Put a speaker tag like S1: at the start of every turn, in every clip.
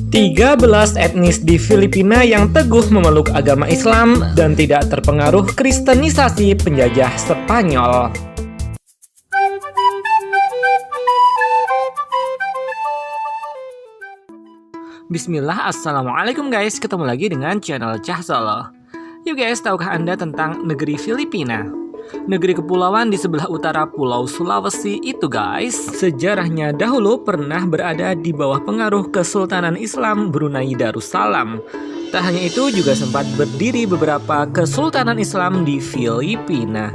S1: 13 etnis di Filipina yang teguh memeluk agama Islam dan tidak terpengaruh kristenisasi penjajah Spanyol. Bismillah, assalamualaikum guys, ketemu lagi dengan channel Cah Solo. Yuk guys, tahukah Anda tentang negeri Filipina? Negeri kepulauan di sebelah utara Pulau Sulawesi itu guys, sejarahnya dahulu pernah berada di bawah pengaruh Kesultanan Islam Brunei Darussalam. Tak hanya itu, juga sempat berdiri beberapa Kesultanan Islam di Filipina.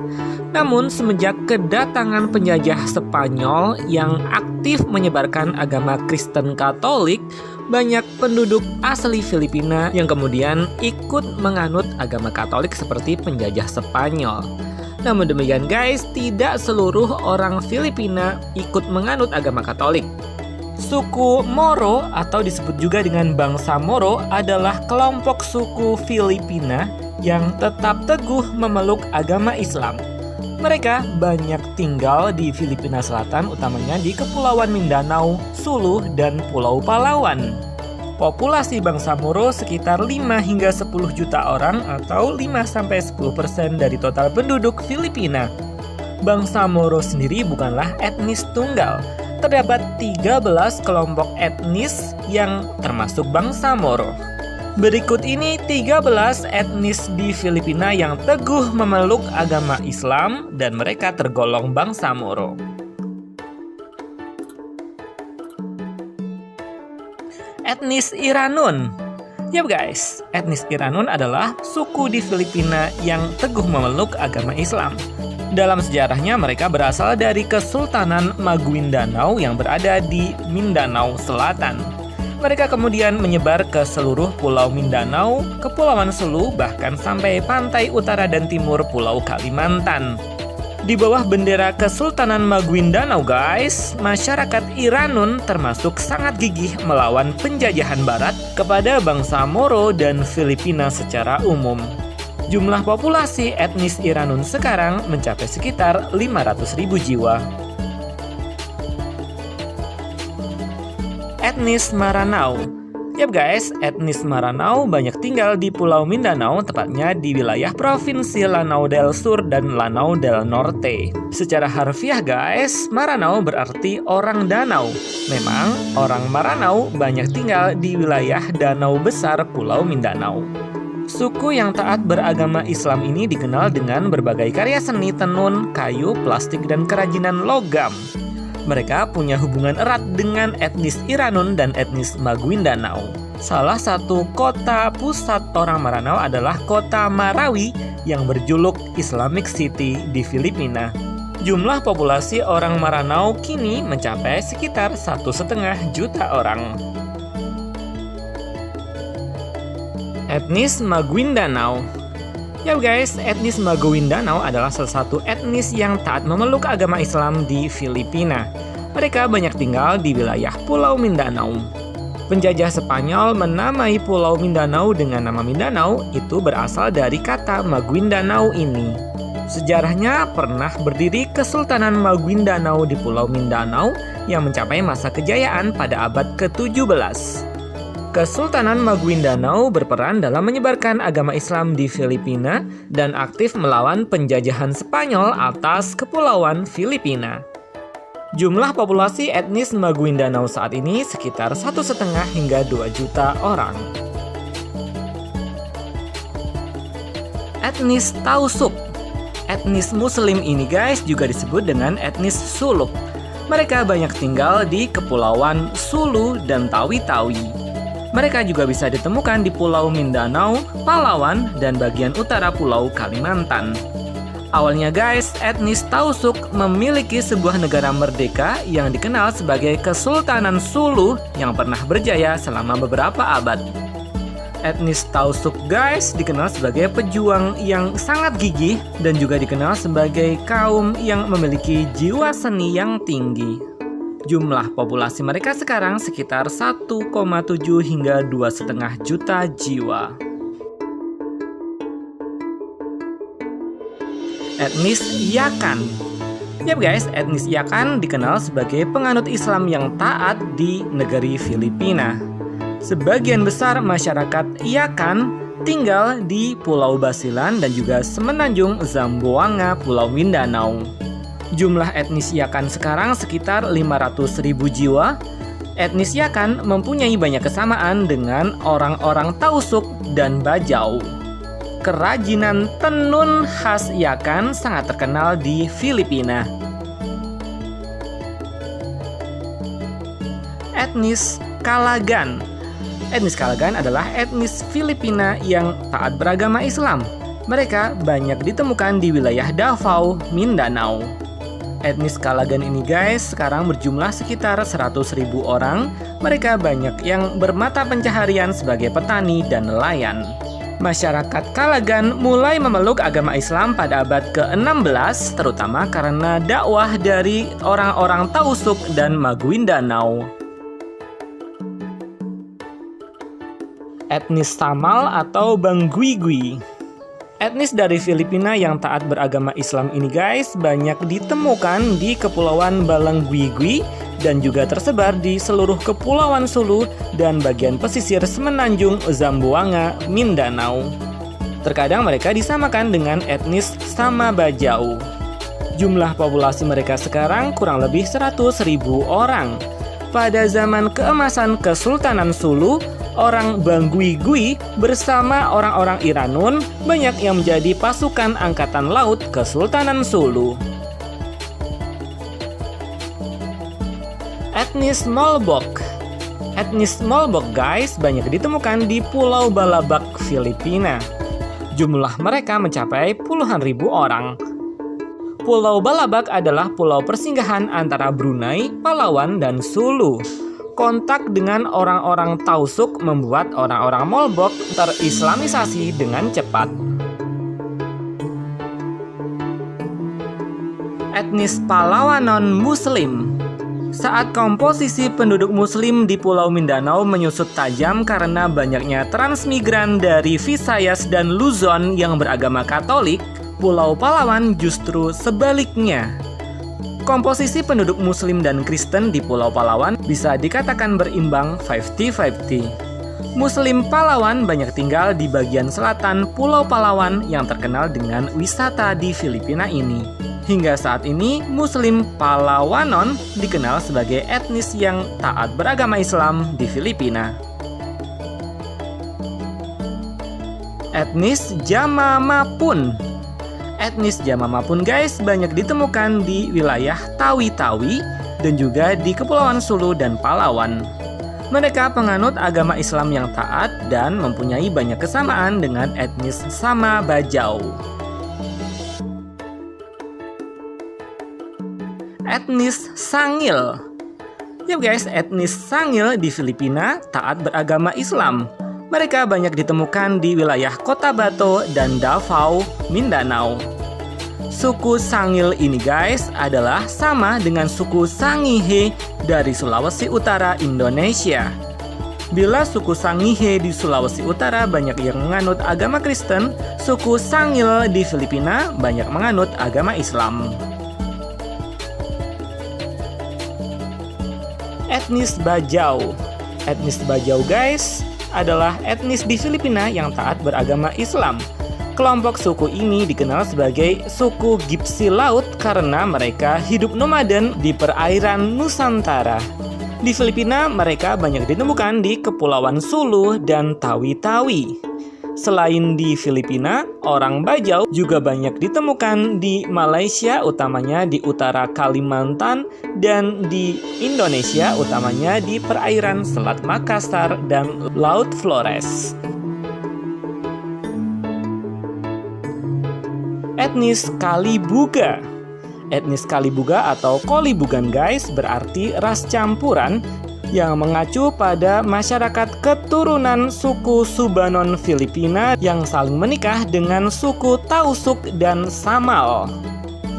S1: Namun semenjak kedatangan penjajah Spanyol yang aktif menyebarkan agama Kristen Katolik, banyak penduduk asli Filipina yang kemudian ikut menganut agama Katolik seperti penjajah Spanyol. Namun demikian guys, tidak seluruh orang Filipina ikut menganut agama Katolik. Suku Moro atau disebut juga dengan bangsa Moro adalah kelompok suku Filipina yang tetap teguh memeluk agama Islam. Mereka banyak tinggal di Filipina Selatan, utamanya di Kepulauan Mindanao, Sulu, dan Pulau Palawan. Populasi bangsa Moro sekitar 5 hingga 10 juta orang atau 5-10% dari total penduduk Filipina. Bangsa Moro sendiri bukanlah etnis tunggal. Terdapat 13 kelompok etnis yang termasuk bangsa Moro. Berikut ini 13 etnis di Filipina yang teguh memeluk agama Islam dan mereka tergolong bangsa Moro. Etnis Iranun. Ya guys, etnis Iranun adalah suku di Filipina yang teguh memeluk agama Islam. Dalam sejarahnya mereka berasal dari Kesultanan Maguindanao yang berada di Mindanao Selatan. Mereka kemudian menyebar ke seluruh Pulau Mindanao, Kepulauan Sulu, bahkan sampai pantai utara dan timur Pulau Kalimantan. Di bawah bendera Kesultanan Maguindanao guys, masyarakat Iranun termasuk sangat gigih melawan penjajahan barat kepada bangsa Moro dan Filipina secara umum. Jumlah populasi etnis Iranun sekarang mencapai sekitar 500.000 jiwa. Etnis Maranao. Yap guys, etnis Maranao banyak tinggal di Pulau Mindanao, tepatnya di wilayah Provinsi Lanao del Sur dan Lanao del Norte. Secara harfiah guys, Maranao berarti orang danau. Memang orang Maranao banyak tinggal di wilayah danau besar Pulau Mindanao. Suku yang taat beragama Islam ini dikenal dengan berbagai karya seni tenun, kayu, plastik, dan kerajinan logam. Mereka punya hubungan erat dengan etnis Iranun dan etnis Maguindanao. Salah satu kota pusat orang Maranao adalah kota Marawi yang berjuluk Islamic City di Filipina. Jumlah populasi orang Maranao kini mencapai sekitar 1,5 juta orang. Etnis Maguindanao. Ya guys, etnis Maguindanao adalah salah satu etnis yang taat memeluk agama Islam di Filipina. Mereka banyak tinggal di wilayah Pulau Mindanao. Penjajah Spanyol menamai Pulau Mindanao dengan nama Mindanao itu berasal dari kata Maguindanao ini. Sejarahnya pernah berdiri Kesultanan Maguindanao di Pulau Mindanao yang mencapai masa kejayaan pada abad ke-17. Kesultanan Maguindanao berperan dalam menyebarkan agama Islam di Filipina dan aktif melawan penjajahan Spanyol atas Kepulauan Filipina. Jumlah populasi etnis Maguindanao saat ini sekitar 1,5 hingga 2 juta orang. Etnis Tausug. Etnis Muslim ini guys juga disebut dengan etnis Suluk. Mereka banyak tinggal di Kepulauan Sulu dan Tawi-Tawi. Mereka juga bisa ditemukan di Pulau Mindanao, Palawan, dan bagian utara Pulau Kalimantan. Awalnya guys, etnis Tausug memiliki sebuah negara merdeka yang dikenal sebagai Kesultanan Sulu yang pernah berjaya selama beberapa abad. Etnis Tausug guys dikenal sebagai pejuang yang sangat gigih dan juga dikenal sebagai kaum yang memiliki jiwa seni yang tinggi. Jumlah populasi mereka sekarang sekitar 1,7 hingga 2,5 juta jiwa. Etnis Yakan. Yap guys, etnis Yakan dikenal sebagai penganut Islam yang taat di negeri Filipina. Sebagian besar masyarakat Iakan tinggal di Pulau Basilan dan juga semenanjung Zamboanga, Pulau Mindanao. Jumlah etnis Iakan sekarang sekitar 500.000 jiwa. Etnis Iakan mempunyai banyak kesamaan dengan orang-orang Tausug dan Bajau. Kerajinan tenun khas Iakan sangat terkenal di Filipina. Etnis Kalagan. Etnis Kalagan adalah etnis Filipina yang taat beragama Islam. Mereka banyak ditemukan di wilayah Davao, Mindanao. Etnis Kalagan ini guys, sekarang berjumlah sekitar 100.000 orang. Mereka banyak yang bermata pencaharian sebagai petani dan nelayan. Masyarakat Kalagan mulai memeluk agama Islam pada abad ke-16, terutama karena dakwah dari orang-orang Tausug dan Maguindanao. Etnis Samal atau Banguigui. Etnis dari Filipina yang taat beragama Islam ini guys, banyak ditemukan di Kepulauan Balangguigui dan juga tersebar di seluruh Kepulauan Sulu dan bagian pesisir semenanjung Zamboanga, Mindanao. Terkadang mereka disamakan dengan etnis Sama Bajau. Jumlah populasi mereka sekarang kurang lebih 100.000 orang. Pada zaman keemasan Kesultanan Sulu, orang Banguigui bersama orang-orang Iranun banyak yang menjadi pasukan angkatan laut Kesultanan Sulu. Etnis Molbok. Etnis Molbok guys banyak ditemukan di Pulau Balabac, Filipina. Jumlah mereka mencapai puluhan ribu orang. Pulau Balabac adalah pulau persinggahan antara Brunei, Palawan, dan Sulu. Kontak dengan orang-orang Tausug membuat orang-orang Molbok terislamisasi dengan cepat. Etnis Palawan non-Muslim. Saat komposisi penduduk Muslim di Pulau Mindanao menyusut tajam karena banyaknya transmigran dari Visayas dan Luzon yang beragama Katolik, Pulau Palawan justru sebaliknya. Komposisi penduduk Muslim dan Kristen di Pulau Palawan bisa dikatakan berimbang 50-50. Muslim Palawan banyak tinggal di bagian selatan Pulau Palawan yang terkenal dengan wisata di Filipina ini. Hingga saat ini, Muslim Palawanon dikenal sebagai etnis yang taat beragama Islam di Filipina. Etnis Jamamapun. Etnis Jamamapun guys banyak ditemukan di wilayah Tawi-Tawi dan juga di Kepulauan Sulu dan Palawan. Mereka penganut agama Islam yang taat dan mempunyai banyak kesamaan dengan etnis Sama Bajau. Etnis Sangil. Ya guys, etnis Sangil di Filipina taat beragama Islam. Mereka banyak ditemukan di wilayah Cotabato dan Davao, Mindanao. Suku Sangil ini guys adalah sama dengan suku Sangihe dari Sulawesi Utara, Indonesia. Bila suku Sangihe di Sulawesi Utara banyak yang menganut agama Kristen, suku Sangil di Filipina banyak menganut agama Islam. Etnis Bajau. Etnis Bajau guys adalah etnis di Filipina yang taat beragama Islam. Kelompok suku ini dikenal sebagai suku Gipsi Laut karena mereka hidup nomaden di perairan Nusantara. Di Filipina mereka banyak ditemukan di Kepulauan Sulu dan Tawi-Tawi. Selain di Filipina, orang Bajau juga banyak ditemukan di Malaysia, utamanya di utara Kalimantan, dan di Indonesia, utamanya di perairan Selat Makassar dan Laut Flores. Etnis Kalibuga. Etnis Kalibuga atau Kolibugan guys berarti ras campuran yang mengacu pada masyarakat keturunan suku Subanon Filipina yang saling menikah dengan suku Tausug dan Samal.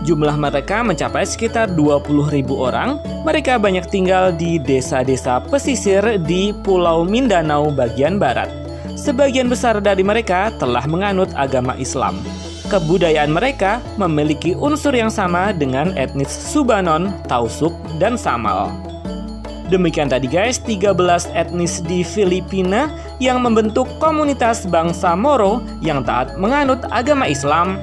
S1: Jumlah mereka mencapai sekitar 20.000 orang. Mereka banyak tinggal di desa-desa pesisir di Pulau Mindanao bagian barat. Sebagian besar dari mereka telah menganut agama Islam. Kebudayaan mereka memiliki unsur yang sama dengan etnis Subanon, Tausug, dan Samal. Demikian tadi guys, 13 etnis di Filipina yang membentuk komunitas bangsa Moro yang taat menganut agama Islam.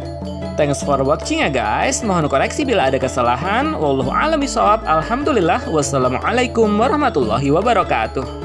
S1: Thanks for watching ya guys. Mohon koreksi bila ada kesalahan. Wallahu a'lam bishawab. Alhamdulillah. Wassalamualaikum warahmatullahi wabarakatuh.